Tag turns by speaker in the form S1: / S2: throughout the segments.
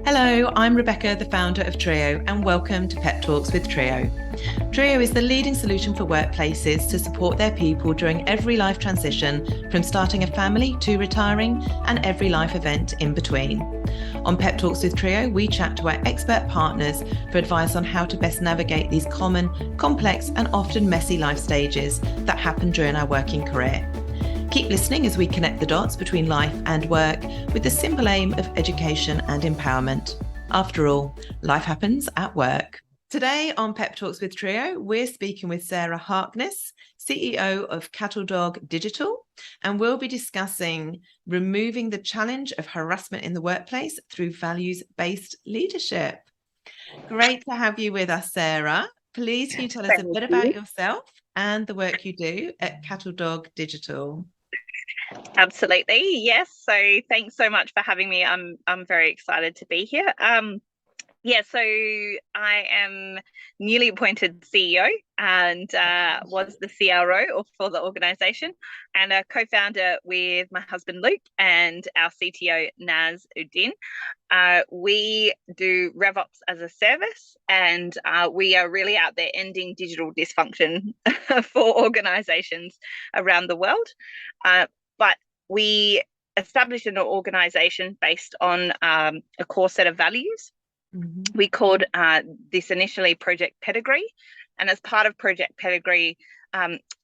S1: Hello, I'm Rebecca, the founder of triiyo, and welcome to Pep Talks with triiyo. triiyo is the leading solution for workplaces to support their people during every life transition, from starting a family to retiring and every life event in between. On Pep Talks with triiyo, we chat to our expert partners for advice on how to best navigate these common, complex, and often messy life stages that happen during our working career. Keep listening as we connect the dots between life and work with the simple aim of education and empowerment. After all, life happens at work. Today on Pep Talks with triiyo, we're speaking with Sarah Harkness, CEO of Cattle Dog Digital, and we'll be discussing removing the challenge of harassment in the workplace through values-based leadership. Great to have you with us, Sarah. Please can you tell us a bit about yourself and the work you do at Cattle Dog Digital?
S2: Absolutely. Yes. So thanks so much for having me. I'm very excited to be here. So I am newly appointed CEO and was the CRO for the organisation and a co-founder with my husband Luke and our CTO Naz Uddin. We do RevOps as a service, and we are really out there ending digital dysfunction for organisations around the world. But we established an organisation based on a core set of values. Mm-hmm. We called this initially Project Pedigree. And as part of Project Pedigree,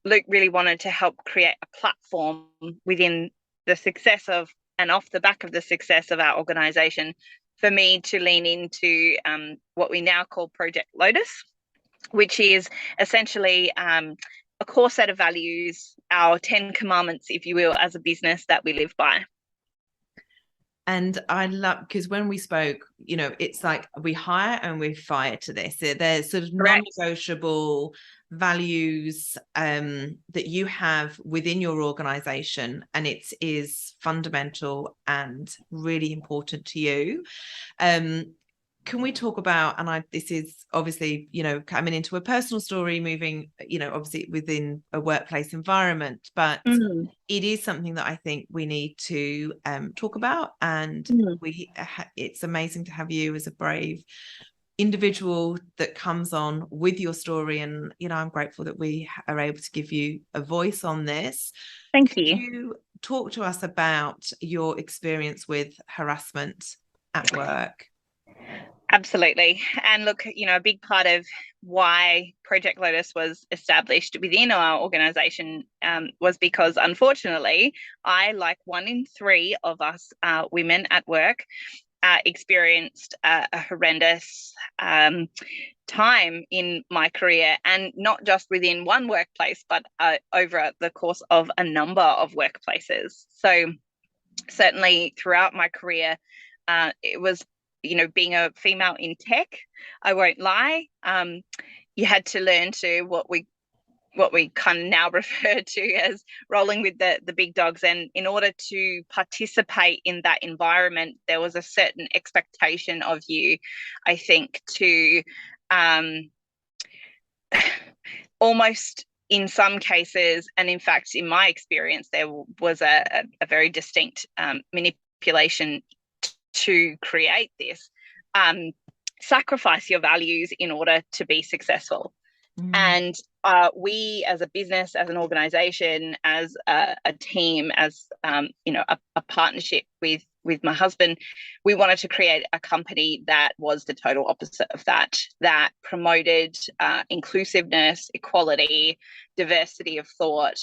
S2: Luke really wanted to help create a platform within the success of and off the back of the success of our organisation for me to lean into what we now call Project Lotus, which is essentially a core set of values, our 10 commandments, if you will, as a business that we live by.
S1: And I love, because when we spoke, it's like we hire and we fire to this. There's sort of non-negotiable values that you have within your organization, and it is fundamental and really important to you. Can we talk about, and this is obviously, coming into a personal story, moving, obviously within a workplace environment, but it is something that I think we need to talk about. And it's amazing to have you as a brave individual that comes on with your story. And, I'm grateful that we are able to give you a voice on this.
S2: Thank
S1: you. Could you talk to us about your experience with harassment at work?
S2: Absolutely. And look, a big part of why Project Lotus was established within our organisation was because, unfortunately, I, like 1 in 3 of us women at work, experienced a horrendous time in my career, and not just within one workplace, but over the course of a number of workplaces. So certainly throughout my career, it was being a female in tech, I won't lie, you had to learn to what we kind of now refer to as rolling with the big dogs. And in order to participate in that environment, there was a certain expectation of you, I think, to almost in some cases, and in fact, in my experience, there was a very distinct manipulation to create this, sacrifice your values in order to be successful. And we as a business, as an organization, as a team, as a partnership with my husband, we wanted to create a company that was the total opposite of that promoted inclusiveness, equality, diversity of thought,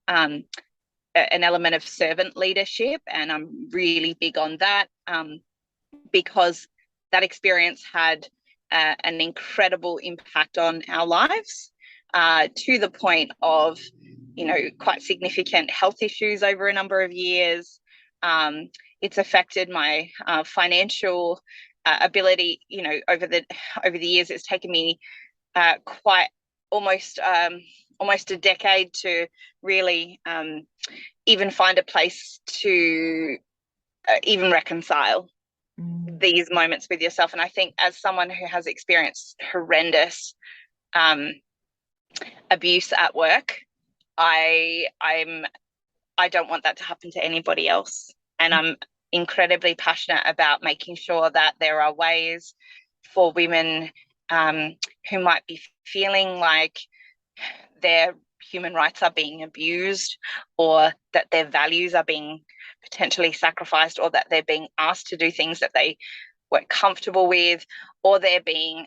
S2: an element of servant leadership. And I'm really big on that because that experience had an incredible impact on our lives, to the point of, quite significant health issues over a number of years. It's affected my financial ability, over the years. It's taken me quite almost a decade to really even find a place to even reconcile these moments with yourself. And I think as someone who has experienced horrendous abuse at work, I don't want that to happen to anybody else. And I'm incredibly passionate about making sure that there are ways for women who might be feeling like their human rights are being abused, or that their values are being potentially sacrificed, or that they're being asked to do things that they weren't comfortable with, or they're being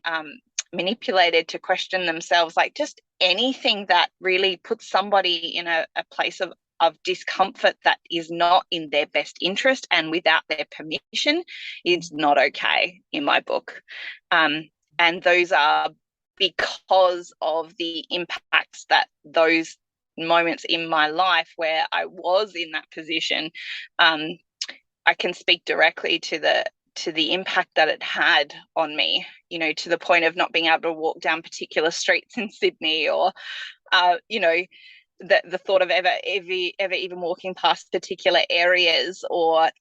S2: manipulated to question themselves, like just anything that really puts somebody in a place of discomfort that is not in their best interest and without their permission is not okay in my book. And those are because of the impacts that those moments in my life where I was in that position, I can speak directly to the impact that it had on me, you know, to the point of not being able to walk down particular streets in Sydney, or, you know, the thought of ever even walking past particular areas, or,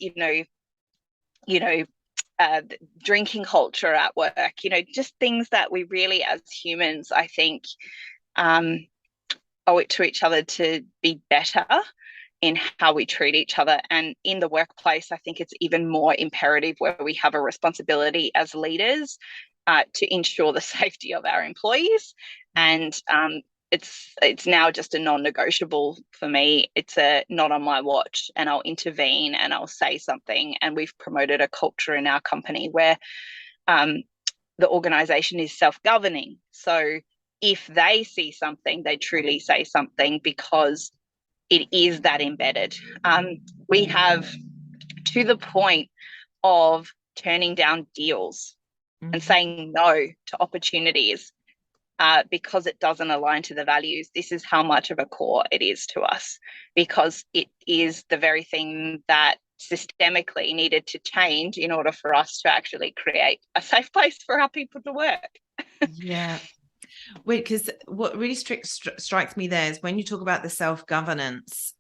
S2: drinking culture at work, you know, just things that we really as humans, I think, owe it to each other to be better in how we treat each other. And in the workplace, I think it's even more imperative, where we have a responsibility as leaders to ensure the safety of our employees. And it's now just a non-negotiable for me. It's a not on my watch, and I'll intervene and I'll say something. And we've promoted a culture in our company where the organisation is self-governing. So if they see something, they truly say something, because it is that embedded. We have, to the point of turning down deals and saying no to opportunities because it doesn't align to the values. This is how much of a core it is to us, because it is the very thing that systemically needed to change in order for us to actually create a safe place for our people to work.
S1: Yeah. Wait, because what really strikes me there is when you talk about the self-governance,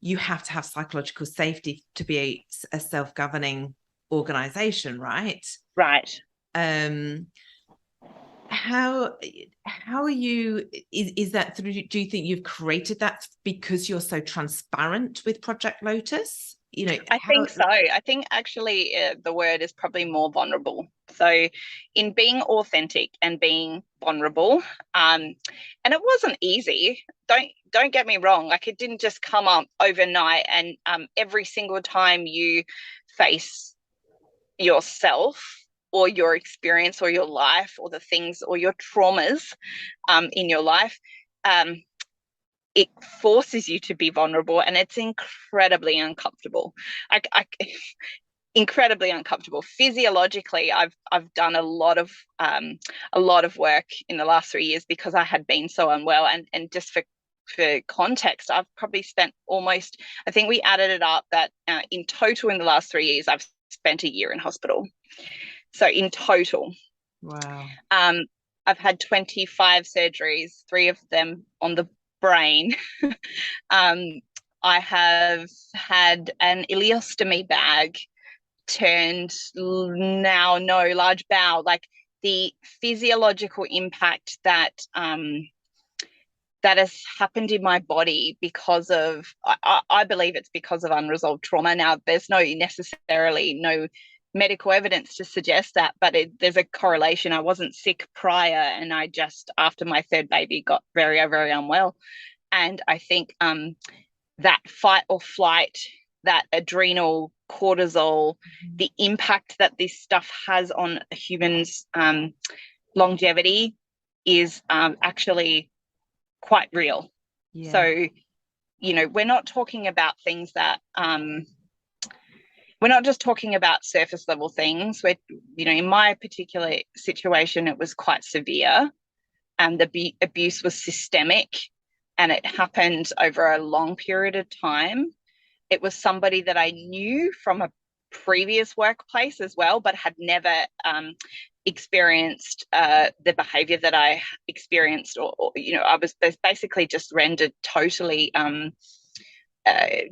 S1: you have to have psychological safety to be a self-governing organization, right?
S2: Right.
S1: How are you, is that through, do you think you've created that because you're so transparent with Project Lotus? You know,
S2: I think so. I think actually the word is probably more vulnerable. So in being authentic and being vulnerable, and it wasn't easy. Don't get me wrong. Like, it didn't just come up overnight, and every single time you face yourself or your experience or your life or the things or your traumas in your life, it forces you to be vulnerable, and it's incredibly uncomfortable. Incredibly uncomfortable. Physiologically, I've done a lot of work in the last 3 years because I had been so unwell, and just for context, I've probably spent almost, I think we added it up, that in total in the last 3 years I've spent a year in hospital. So in total,
S1: wow.
S2: I've had 25 surgeries, 3 of them on the brain. I have had an ileostomy bag turned now no large bowel. Like, the physiological impact that that has happened in my body because of, I believe it's because of unresolved trauma. Now, there's necessarily no medical evidence to suggest that, but there's a correlation. I wasn't sick prior, and I just, after my 3rd baby, got very, very unwell. And I think that fight or flight, that adrenal cortisol, the impact that this stuff has on a human's longevity is actually quite real. Yeah. So, you know, we're not talking about things that we're not just talking about surface level things. We're, you know, in my particular situation, it was quite severe, and the abuse was systemic, and it happened over a long period of time. It was somebody that I knew from a previous workplace as well, but had never experienced the behaviour that I experienced, or you know, I was basically just rendered totally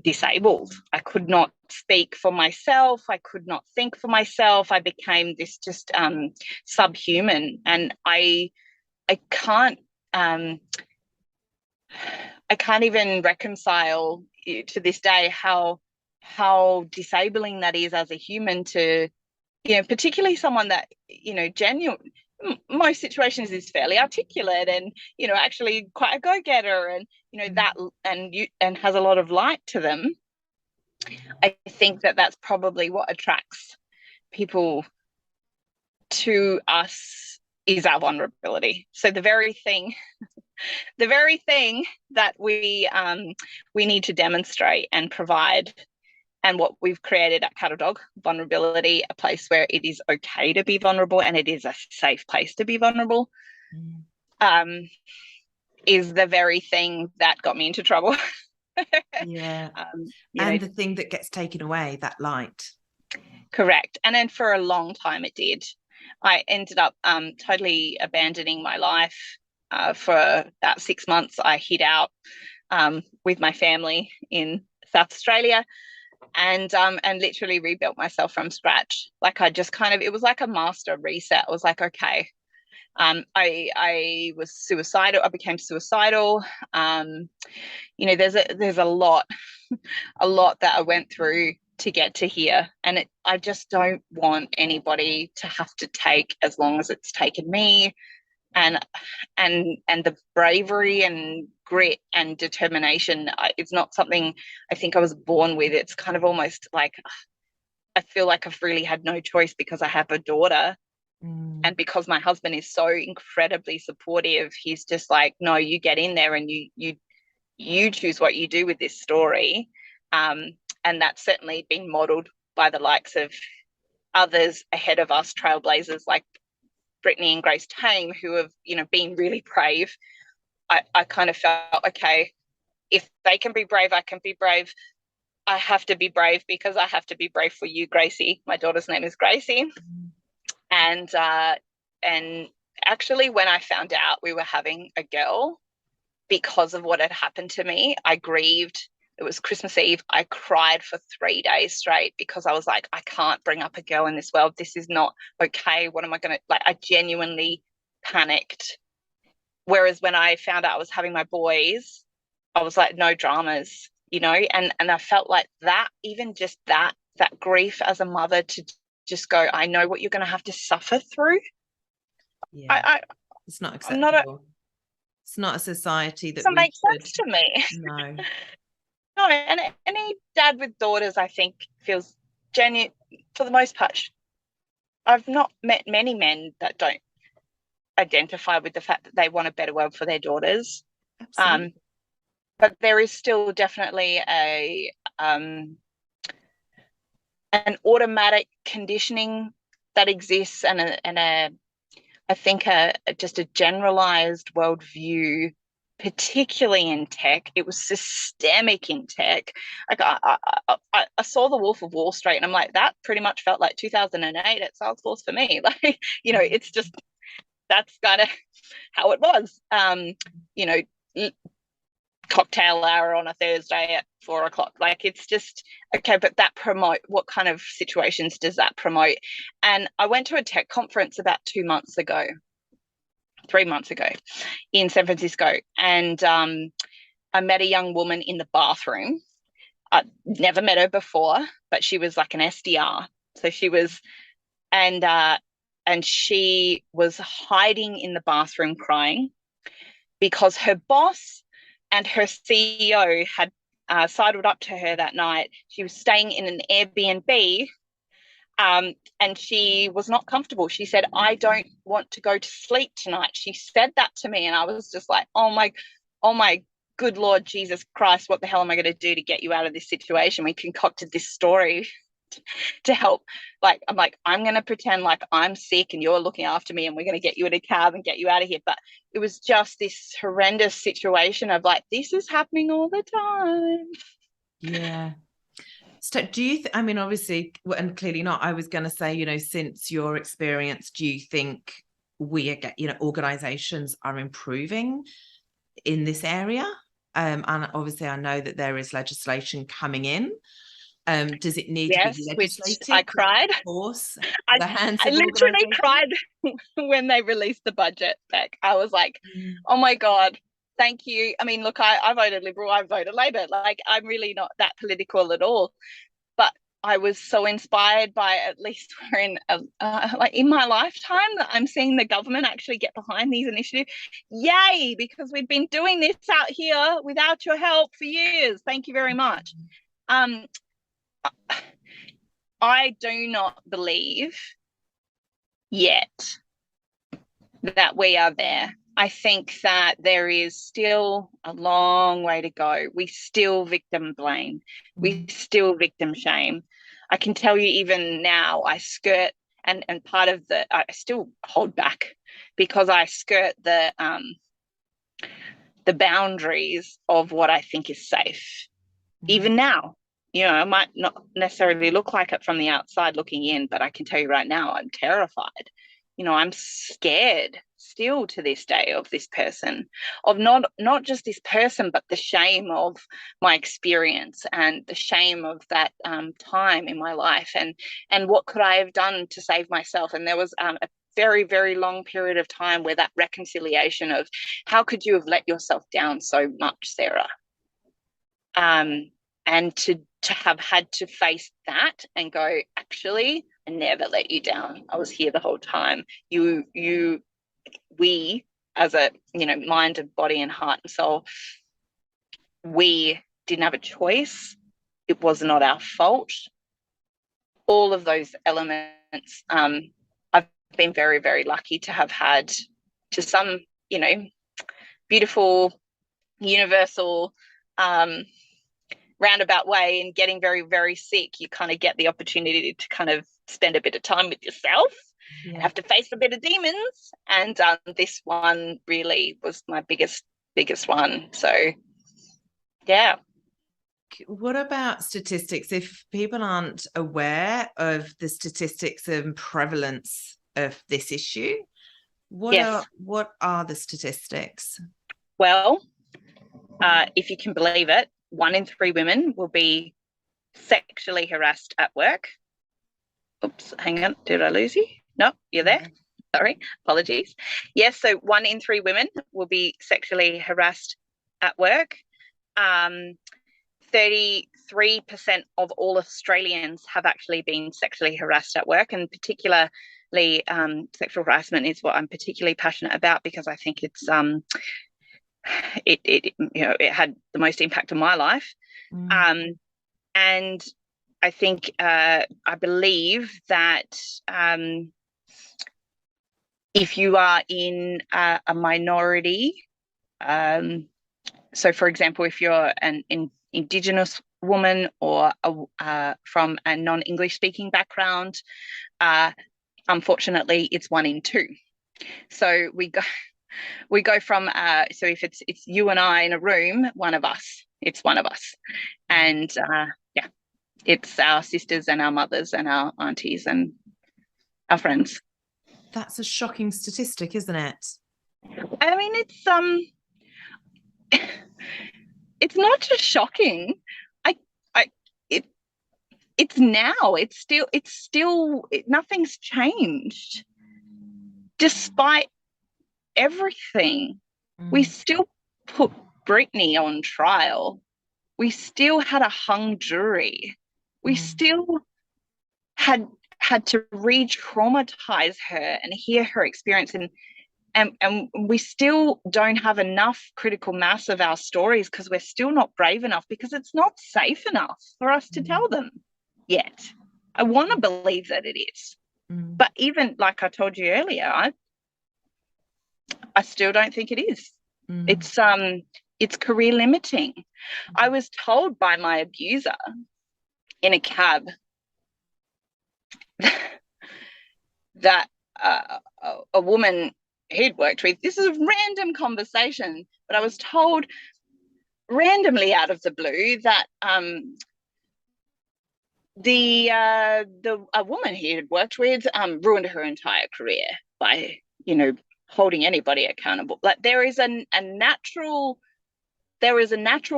S2: disabled. I could not speak for myself. I could not think for myself. I became this just subhuman, and I can't even reconcile to this day how how disabling that is as a human to, particularly someone that, most situations is fairly articulate and, actually quite a go-getter and, that and has a lot of light to them. I think that that's probably what attracts people to us is our vulnerability. So the very thing that we need to demonstrate and provide, and what we've created at Cattle Dog, vulnerability, a place where it is okay to be vulnerable and it is a safe place to be vulnerable, is the very thing that got me into trouble.
S1: Yeah. And the thing that gets taken away, that light.
S2: Correct. And then for a long time it did. I ended up totally abandoning my life. For about 6 months, I hid out with my family in South Australia and literally rebuilt myself from scratch. Like I just it was like a master reset. I was like, okay, I was suicidal. I became suicidal. There's a lot, a lot that I went through to get to here, and I just don't want anybody to have to take as long as it's taken me, and the bravery and grit and determination. It's not something I think I was born with. It's kind of almost like I feel like I've really had no choice because I have a daughter. And because my husband is so incredibly supportive, he's just like, no, you get in there and you choose what you do with this story. And that's certainly been modeled by the likes of others ahead of us, trailblazers like Brittany and Grace Tame, who have, been really brave. I kind of felt, okay, if they can be brave, I can be brave. I have to be brave because I have to be brave for you, Gracie. My daughter's name is Gracie. And actually, when I found out we were having a girl, because of what had happened to me, I grieved. It was Christmas Eve. I cried for 3 days straight because I was like, I can't bring up a girl in this world. This is not okay. What am I going to, like, I genuinely panicked. Whereas when I found out I was having my boys, I was like, no dramas, and I felt like that, even just that grief as a mother, to just go, I know what you're going to have to suffer through.
S1: Yeah. It's not acceptable. It's not a society that
S2: doesn't make sense to me.
S1: No.
S2: No, and any dad with daughters, I think, feels genuine for the most part. I've not met many men that don't identify with the fact that they want a better world for their daughters. Absolutely. But there is still definitely an automatic conditioning that exists, and I think just a generalized worldview, particularly in tech. It was systemic in tech. Like I saw The Wolf of Wall Street, and I'm like, that pretty much felt like 2008 at Salesforce for me. Like, it's just, that's kind of how it was. Cocktail hour on a Thursday at 4:00. Like, it's just, okay, but that what kind of situations does that promote? And I went to a tech conference about 3 months ago in San Francisco, and I met a young woman in the bathroom. I'd never met her before, but she was like an SDR. So she was, and she was hiding in the bathroom crying because her boss and her CEO had sidled up to her that night. She was staying in an Airbnb, and she was not comfortable. She said, I don't want to go to sleep tonight. She said that to me, and I was just like, oh my good Lord Jesus Christ, what the hell am I going to do to get you out of this situation? We concocted this story to help. Like, I'm like, I'm going to pretend like I'm sick and you're looking after me, and we're going to get you in a cab and get you out of here. But it was just this horrendous situation of like, this is happening all the time.
S1: Yeah. So do you I mean, obviously, and clearly not, I was going to say, since your experience, do you think organizations are improving in this area? And obviously I know that there is legislation coming in. Does it need to be legislated?
S2: Which I cried.
S1: Of course,
S2: I literally cried when they released the budget, Beck. I was like, oh my God, thank you. I mean, look, I voted Liberal, I voted Labor. Like, I'm really not that political at all. but I was so inspired by, at least we're in like in my lifetime, that I'm seeing the government actually get behind these initiatives. Yay, because we've been doing this out here without your help for years. Thank you very much. I do not believe yet that we are there. I think that there is still a long way to go. We still victim blame. We still victim shame. I can tell you even now, I skirt, and part of I still hold back because I skirt the boundaries of what I think is safe. Even now, I might not necessarily look like it from the outside looking in, but I can tell you right now, I'm terrified. I'm scared still to this day of this person, of not just this person, but the shame of my experience and the shame of that time in my life, and what could I have done to save myself. And there was a very, very long period of time where that reconciliation of how could you have let yourself down so much, Sarah? And to have had to face that and go, actually, I never let you down. I was here the whole time. We, as a, mind and body and heart and soul, we didn't have a choice. It was not our fault. All of those elements, I've been very, very lucky to have had, to some, beautiful, universal, roundabout way, and getting very, very sick, you kind of get the opportunity to kind of spend a bit of time with yourself, have to face a bit of demons, and this one really was my biggest one. So yeah.
S1: What about statistics? If people aren't aware of the statistics and prevalence of this issue, what are the statistics?
S2: Well, if you can believe it, 1 in 3 women will be sexually harassed at work. Oops, hang on. Did I lose you? No, you're there. Sorry, apologies. Yes, so 1 in 3 women will be sexually harassed at work. 33% of all Australians have actually been sexually harassed at work, and particularly sexual harassment is what I'm particularly passionate about, because I think it's it had the most impact on my life. And I think I believe that if you are in a minority, so for example, if you're an Indigenous woman or from a non-English speaking background, unfortunately it's 1 in 2. So we go from so if it's you and I in a room, it's one of us, and it's our sisters and our mothers and our aunties and our friends.
S1: That's a shocking statistic, isn't it?
S2: I mean, it's not just shocking. It's now. It's still nothing's changed, despite everything. We still put Britney on trial. We still had a hung jury. We still had to re-traumatize her and hear her experience, and we still don't have enough critical mass of our stories because we're still not brave enough, because it's not safe enough for us to tell them yet. I want to believe that it is, but even like I told you earlier, I still don't think it is. It's career limiting. I was told by my abuser in a cab that a woman he'd worked with, this is a random conversation, but I was told randomly out of the blue that a woman he had worked with ruined her entire career by holding anybody accountable. Like there is a natural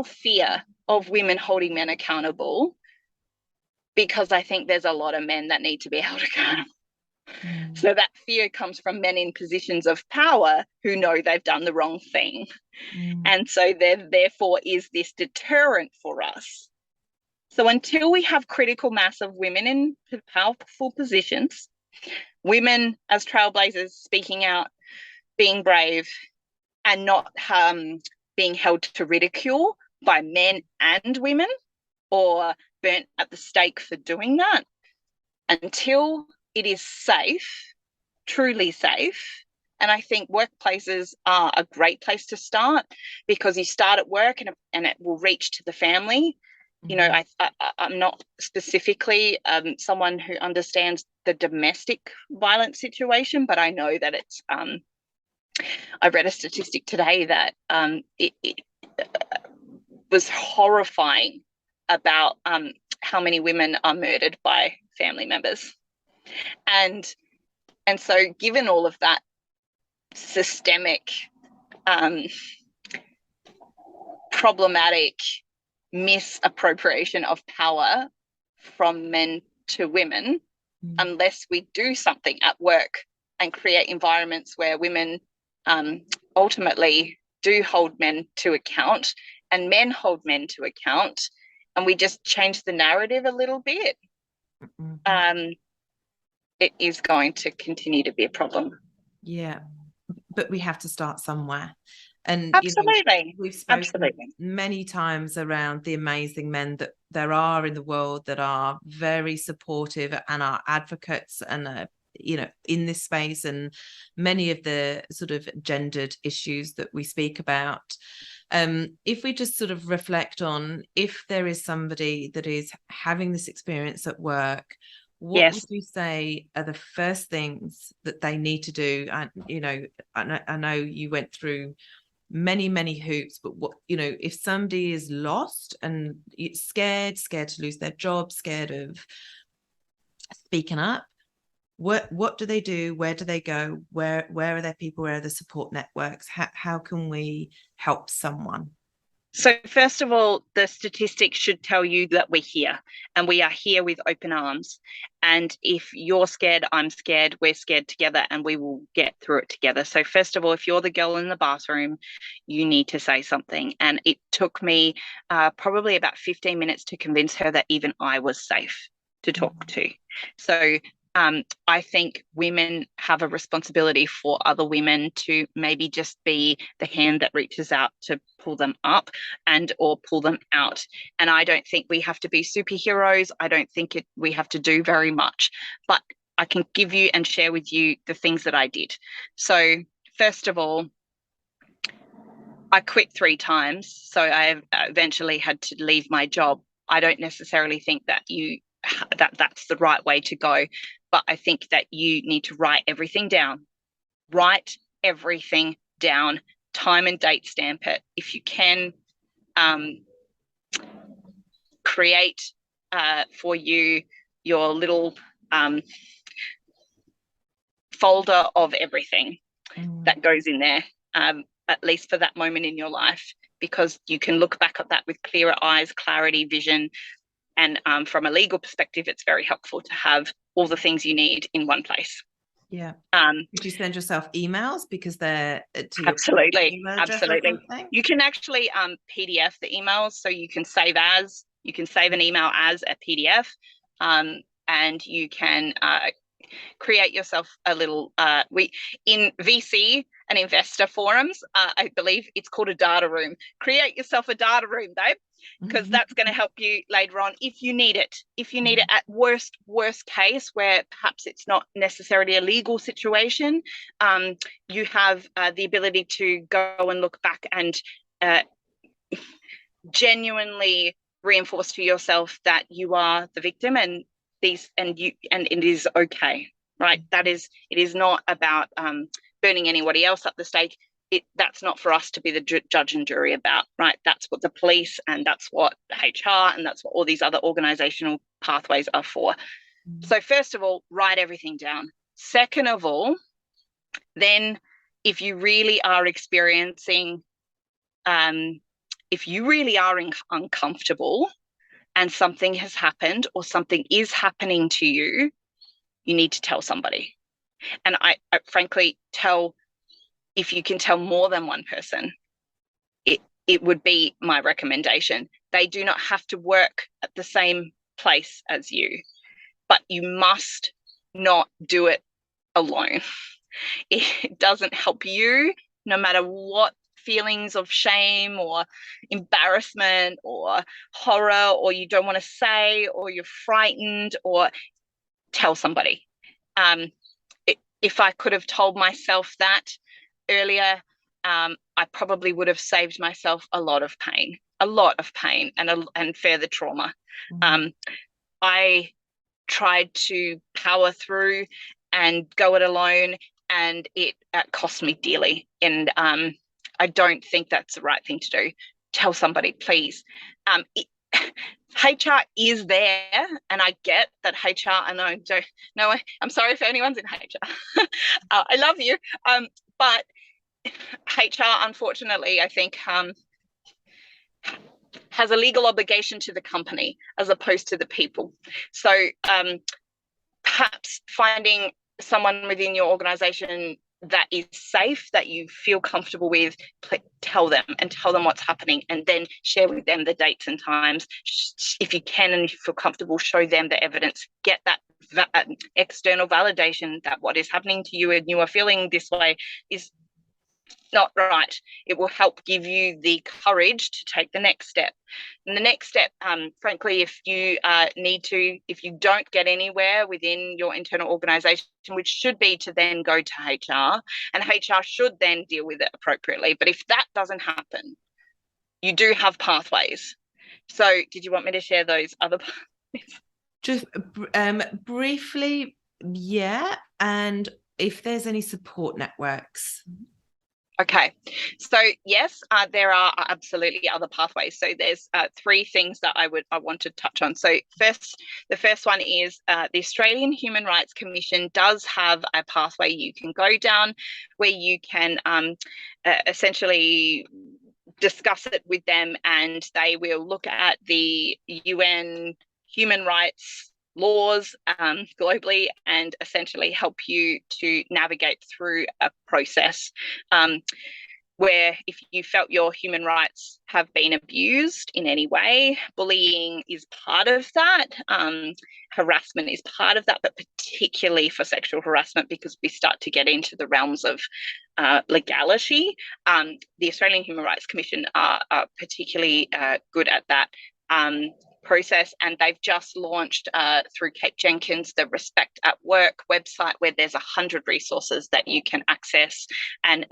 S2: fear of women holding men accountable, because I think there's a lot of men that need to be held accountable. So that fear comes from men in positions of power who know they've done the wrong thing. And so there therefore is this deterrent for us So until we have critical mass of women in powerful positions, women as trailblazers speaking out, being brave, and not being held to ridicule by men and women or burnt at the stake for doing that, until it is safe, truly safe. And I think workplaces are a great place to start, because you start at work and it will reach to the family. You know, I'm not specifically someone who understands the domestic violence situation, but I know that it's I read a statistic today that it was horrifying about how many women are murdered by family members. And so given all of that systemic, problematic misappropriation of power from men to women, unless we do something at work and create environments where women ultimately do hold men to account and men hold men to account, and we just change the narrative a little bit, it is going to continue to be a problem.
S1: Yeah, but we have to start somewhere. And
S2: absolutely,
S1: we've spoken many times around the amazing men that there are in the world that are very supportive and are advocates and in this space, and many of the sort of gendered issues that we speak about. If we just sort of reflect on, if there is somebody that is having this experience at work, what would you say are the first things that they need to do? And I know you went through many hoops, but what, if somebody is lost and scared to lose their job, scared of speaking up, what do they do? Where do they go? Where are their people? Where are the support networks? How can we help someone?
S2: So first of all, the statistics should tell you that we're here, and we are here with open arms. And if you're scared, I'm scared, we're scared together, and we will get through it together. So first of all, if you're the girl in the bathroom, you need to say something. And it took me probably about 15 minutes to convince her that even I was safe to talk to. So I think women have a responsibility for other women to maybe just be the hand that reaches out to pull them up and or pull them out. And I don't think we have to be superheroes. I don't think we have to do very much, but I can give you and share with you the things that I did. So first of all, I quit 3 times. So I eventually had to leave my job. I don't necessarily think that that's the right way to go. But I think that you need to write everything down. Write everything down, time and date stamp it. If you can, create for you your little folder of everything that goes in there, at least for that moment in your life, because you can look back at that with clearer eyes, clarity, vision. And from a legal perspective, it's very helpful to have all the things you need in one place.
S1: Yeah. Could you send yourself emails because they're to your
S2: absolutely. You can actually PDF the emails, so you can save an email as a PDF, and you can create yourself a little. In VC and investor forums, I believe it's called a data room. Create yourself a data room, babe, because that's going to help you later on if you need it. If you need it at worst case, where perhaps it's not necessarily a legal situation, you have the ability to go and look back and genuinely reinforce to yourself that you are the victim and it is okay, right? It is not about burning anybody else up the stake. That's not for us to be the judge and jury about, right? That's what the police and that's what HR and that's what all these other organizational pathways are for. So first of all, write everything down. Second of all, then if you really are experiencing, if you really are uncomfortable and something has happened or something is happening to you, you need to tell somebody. And I frankly if you can tell more than one person, it would be my recommendation. They do not have to work at the same place as you, but you must not do it alone. It doesn't help you, no matter what feelings of shame or embarrassment or horror, or you don't want to say, or you're frightened, or tell somebody. If I could have told myself that earlier, I probably would have saved myself a lot of pain and further trauma. I tried to power through and go it alone, and it cost me dearly. And I don't think that's the right thing to do. Tell somebody, please. HR is there, and I get that HR, and I'm sorry if anyone's in HR. I love you. But HR, unfortunately, I think has a legal obligation to the company as opposed to the people. So perhaps finding someone within your organization that is safe, that you feel comfortable with, tell them what's happening, and then share with them the dates and times. If you can and if you feel comfortable, show them the evidence, get that external validation that what is happening to you and you are feeling this way is not right. It will help give you the courage to take the next step. And the next step, frankly, if you don't get anywhere within your internal organization, which should be to then go to HR, and HR should then deal with it appropriately. But if that doesn't happen, you do have pathways. So did you want me to share those other pathways?
S1: Just briefly, yeah. And if there's any support networks.
S2: Okay, so yes, there are absolutely other pathways. So there's three things that I want to touch on. So the first one is the Australian Human Rights Commission does have a pathway you can go down where you can essentially discuss it with them, and they will look at the UN human rights laws globally and essentially help you to navigate through a process where if you felt your human rights have been abused in any way, bullying is part of that, harassment is part of that, but particularly for sexual harassment, because we start to get into the realms of legality. The Australian Human Rights Commission are particularly good at that process, and they've just launched through Kate Jenkins the Respect at Work website, where there's 100 resources that you can access, and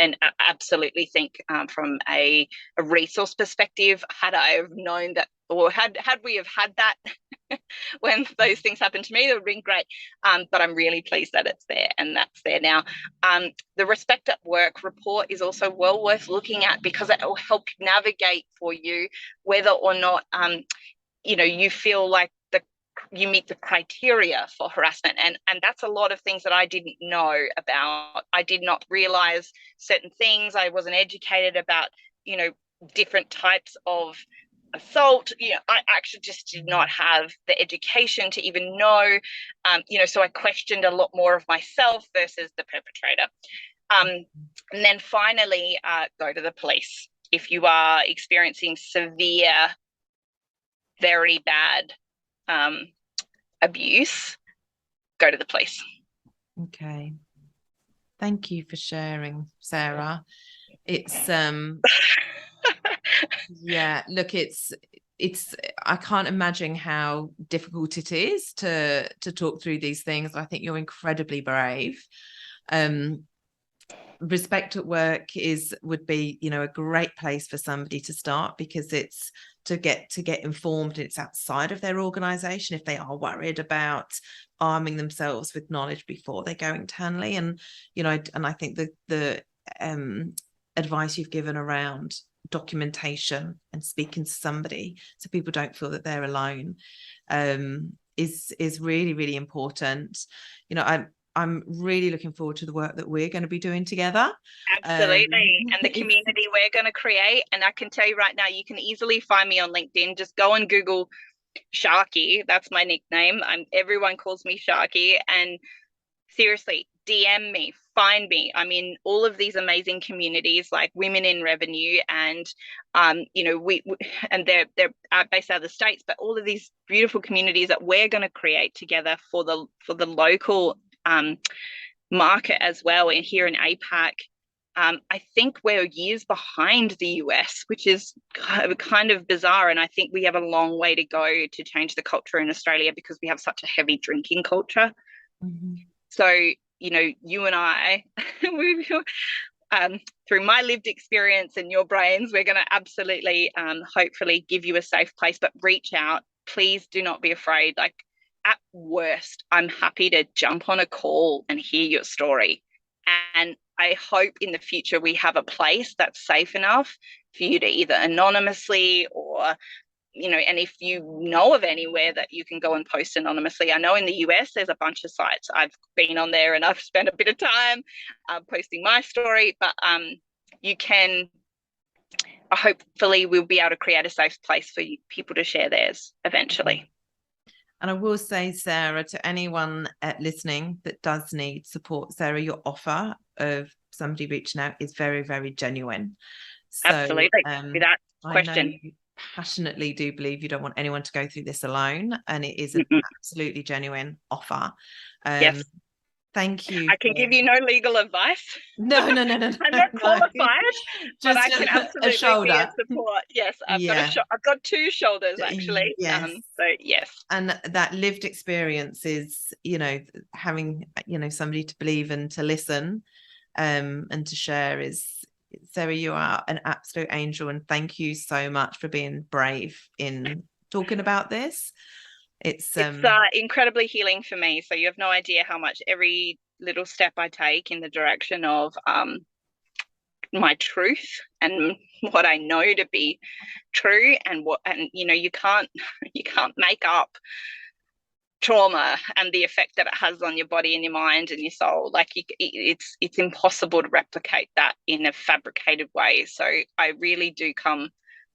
S2: absolutely think from a resource perspective, had I have known that, or had we have had that when those things happened to me, it would have been great. But I'm really pleased that it's there, and that's there now. The Respect at Work report is also well worth looking at, because it will help navigate for you whether or not you feel like you meet the criteria for harassment. And that's a lot of things that I didn't know about. I did not realize certain things. I wasn't educated about, different types of assault. I actually just did not have the education to even know, so I questioned a lot more of myself versus the perpetrator. And then finally, go to the police. If you are experiencing severe, very bad abuse, go to the police.
S1: Okay. Thank you for sharing, Sarah. It's yeah, look, it's I can't imagine how difficult it is to talk through these things. I think you're incredibly brave. Respect at Work would be a great place for somebody to start, because it's to get informed, and it's outside of their organization if they are worried about arming themselves with knowledge before they go internally. And I think the advice you've given around documentation and speaking to somebody so people don't feel that they're alone is really, really important. I'm really looking forward to the work that we're going to be doing together.
S2: Absolutely. And the community we're going to create. And I can tell you right now, you can easily find me on LinkedIn. Just go and Google Sharky. That's my nickname. Everyone calls me Sharky. And seriously, DM me, find me. I'm in all of these amazing communities like Women in Revenue, and we and they're based out of the States, but all of these beautiful communities that we're going to create together for the local market as well. And here in APAC, I think we're years behind the US, which is kind of bizarre. And I think we have a long way to go to change the culture in Australia because we have such a heavy drinking culture. Mm-hmm. So, you and I, through my lived experience and your brains, we're going to absolutely, hopefully give you a safe place, but reach out. Please do not be afraid. Like, at worst, I'm happy to jump on a call and hear your story. And I hope in the future we have a place that's safe enough for you to either anonymously or, and if you know of anywhere that you can go and post anonymously. I know in the US there's a bunch of sites. I've been on there and I've spent a bit of time posting my story, but you can, hopefully we'll be able to create a safe place for people to share theirs eventually.
S1: And I will say, Sarah, to anyone listening that does need support, Sarah, your offer of somebody reaching out is very, very genuine. So,
S2: absolutely. Without question.
S1: I passionately do believe you don't want anyone to go through this alone, and it is an absolutely genuine offer.
S2: Yes.
S1: Thank you.
S2: I can give you no legal advice.
S1: No.
S2: I'm not qualified, but I can absolutely be a support. Yes, I've got two shoulders actually.
S1: Yes.
S2: So yes.
S1: And that lived experience is, having, somebody to believe and to listen, and to share is, Sarah, you are an absolute angel, and thank you so much for being brave in talking about this. It's
S2: incredibly healing for me. So you have no idea how much every little step I take in the direction of my truth and what I know to be true, and you can't make up trauma and the effect that it has on your body and your mind and your soul. Like it's impossible to replicate that in a fabricated way. So I really do come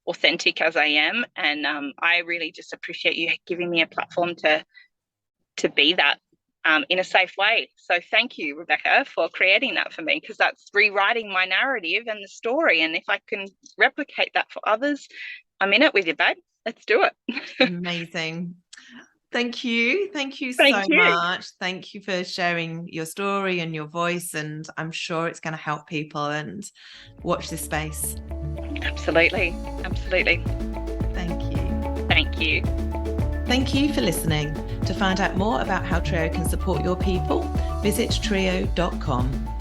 S2: authentic as I am, and I really just appreciate you giving me a platform to be that in a safe way. So thank you, Rebecca, for creating that for me, because that's rewriting my narrative and the story. And if I can replicate that for others, I'm in it with you, babe. Let's do it.
S1: Amazing. Thank you so much. Thank you for sharing your story and your voice, and I'm sure it's going to help people. And watch this space.
S2: Absolutely.
S1: Thank you.
S2: Thank
S1: you for listening. To find out more about how triiyo can support your people, visit triiyo.com.